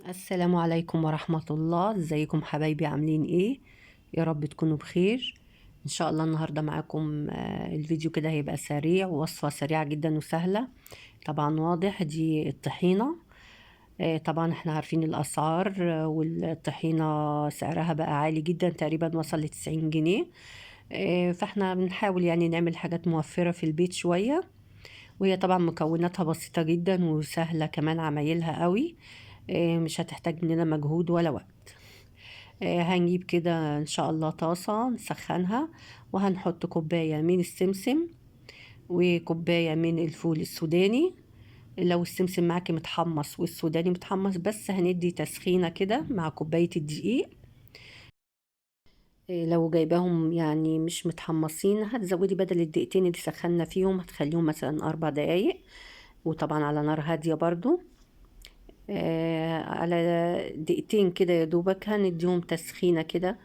السلام عليكم ورحمة الله. ازيكم حبايبي؟ عاملين ايه؟ يا رب تكونوا بخير. ان شاء الله النهاردة معاكم الفيديو كده هيبقى سريع، ووصفة سريعة جدا وسهلة. طبعا واضح دي الطحينة. طبعا احنا عارفين الاسعار، والطحينة سعرها بقى عالي جدا، تقريبا وصل ل90 جنيه. فاحنا بنحاول يعني نعمل حاجات موفرة في البيت شوية، وهي طبعا مكوناتها بسيطة جدا وسهلة كمان عمايلها قوي. مش هتحتاج مننا مجهود ولا وقت. هنجيب كده ان شاء الله طاسة نسخنها، وهنحط كوباية من السمسم وكوباية من الفول السوداني. لو السمسم معاكي متحمص والسوداني متحمص، بس هندي تسخينة كده مع كوباية الدقيق. لو جايباهم يعني مش متحمصين، هتزودي بدل الدقيقتين اللي سخنا فيهم، هتخليهم مثلا 4 دقايق، وطبعا على نار هادية برضو. على دقيقتين كده يا دوبك، هنديهم تسخينة كده.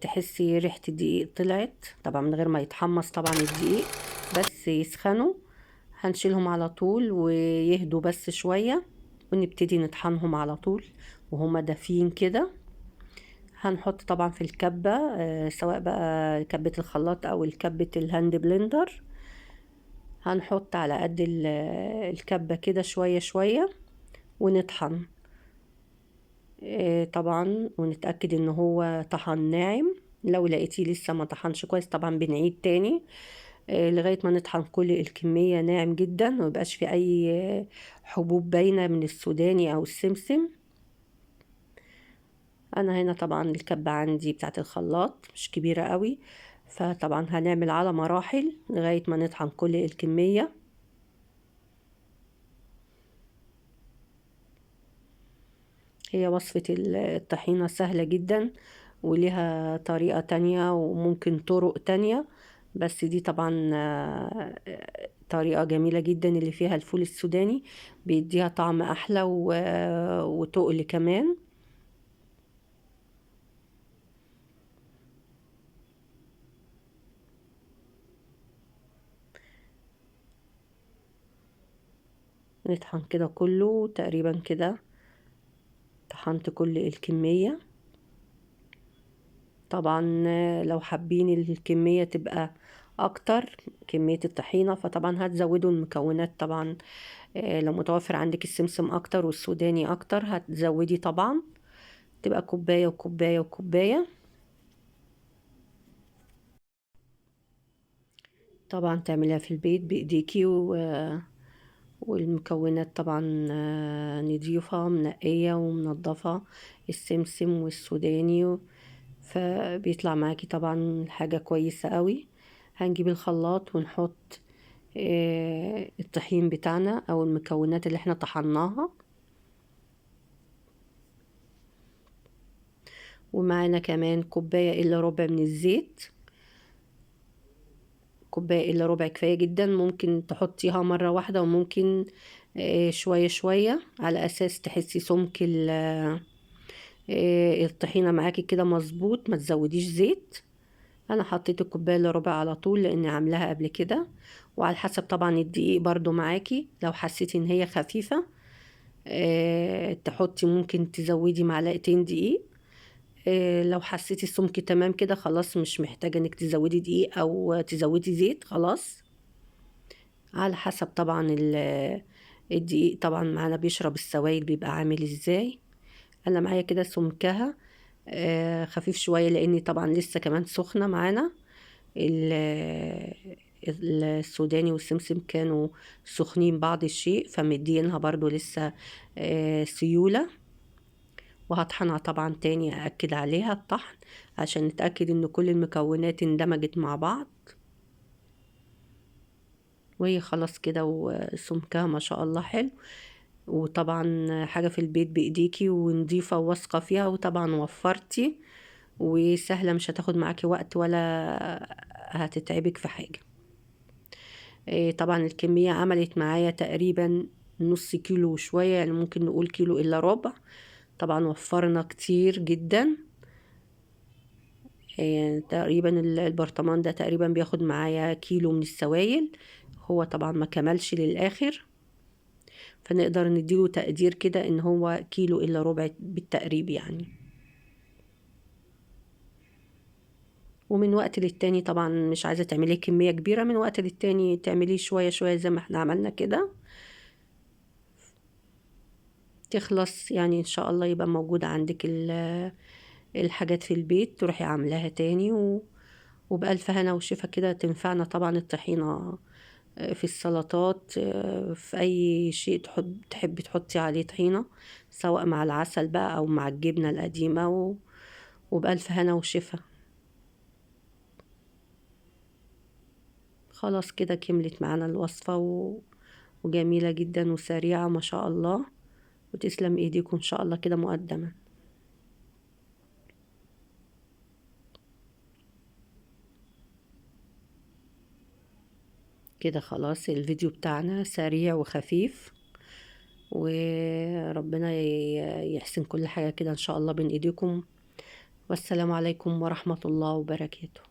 تحسي ريحة الدقيق طلعت، طبعا من غير ما يتحمص طبعا الدقيق، بس يسخنوا. هنشيلهم على طول ويهدوا بس شوية، ونبتدي نطحنهم على طول وهما دافيين كده. هنحط طبعا في الكبة، سواء بقى كبة الخلاط او الكبة الهاند بلندر. هنحط على قد الكبة كده شوية شوية ونطحن. طبعا ونتأكد ان هو طحن ناعم. لو لقيتيه لسه ما طحنش كويس، طبعا بنعيد تاني لغاية ما نطحن كل الكمية ناعم جدا، وميبقاش في اي حبوب باينة من السوداني او السمسم. انا هنا طبعا الكبة عندي بتاعت الخلاط مش كبيرة قوي، فطبعا هنعمل على مراحل لغاية ما نطحن كل الكمية. هي وصفة الطحينة سهلة جدا، وليها طريقة تانية وممكن طرق تانية، بس دي طبعا طريقة جميلة جدا اللي فيها الفول السوداني، بيديها طعم أحلى وتقل كمان. نطحن كده كله تقريبا كده، طحنت كل الكمية. طبعا لو حابين الكمية تبقى اكتر، كمية الطحينة، فطبعا هتزودوا المكونات طبعا. لو متوفر عندك السمسم اكتر والسوداني اكتر، هتزودي طبعا، تبقى كوباية وكوباية وكوباية. طبعا تعمليها في البيت بايديكي والمكونات طبعا نضيفة منقية ومنضفة، السمسم والسوداني، فبيطلع معاكي طبعا حاجة كويسة قوي. هنجيب الخلاط ونحط الطحين بتاعنا او المكونات اللي احنا طحناها، ومعانا كمان كوباية الا ربع من الزيت. كوباية الا ربع كفاية جدا، ممكن تحطيها مرة واحدة، وممكن شوية شوية على اساس تحسي سمك الطحينة معاكي كده مظبوط، ما تزوديش زيت. انا حطيت الكوبايه الا ربع على طول لاني عاملاها قبل كده، وعلى حسب طبعا الدقيق برضو معاكي. لو حسيتي ان هي خفيفه تحطي، ممكن تزودي معلقتين دقيق. لو حسيتي السمك تمام كده، خلاص مش محتاجه انك تزودي دقيق او تزودي زيت، خلاص. على حسب طبعا الدقيق طبعا معانا بيشرب السوائل بيبقى عامل ازاي. انا معايا كده سمكها خفيف شويه، لاني طبعا لسه كمان سخنه معانا. ال- السوداني والسمسم كانوا سخنين بعض الشيء، فمدينها برضو لسه سيولة. وهطحنها طبعا تاني، أأكد عليها الطحن عشان نتأكد ان كل المكونات اندمجت مع بعض. وهي خلاص كده وسمكها ما شاء الله حلو، وطبعا حاجة في البيت بإيديكي ونضيفة وواثقة فيها، وطبعا وفرتي وسهلة، مش هتاخد معاكي وقت ولا هتتعبك في حاجة. طبعا الكمية عملت معايا تقريبا نص كيلو وشوية، يعني ممكن نقول كيلو إلا ربع. طبعا وفرنا كتير جدا. تقريبا البرطمان ده تقريبا بياخد معايا كيلو من السوائل، هو طبعا ما كملش للآخر. فنقدر نديله تقدير كده ان هو كيلو الا ربع بالتقريب يعني. ومن وقت للتاني طبعا مش عايزة تعملي كمية كبيرة، من وقت للتاني تعمليه شوية شوية زي ما احنا عملنا كده، تخلص يعني ان شاء الله يبقى موجود عندك الحاجات في البيت، تروحي عاملاها تاني وبألف هنا وشفا كده. تنفعنا طبعا الطحينة في السلطات، في أي شيء تحبي تحطي عليه طحينة، سواء مع العسل بقى أو مع الجبنة القديمة وبألف هنا وشفا. خلاص كده كملت معانا الوصفة وجميلة جدا وسريعة ما شاء الله، وتسلم ايديكم ان شاء الله كده مقدما. كده خلاص الفيديو بتاعنا سريع وخفيف، وربنا يحسن كل حاجة كده ان شاء الله بين ايديكم. والسلام عليكم ورحمة الله وبركاته.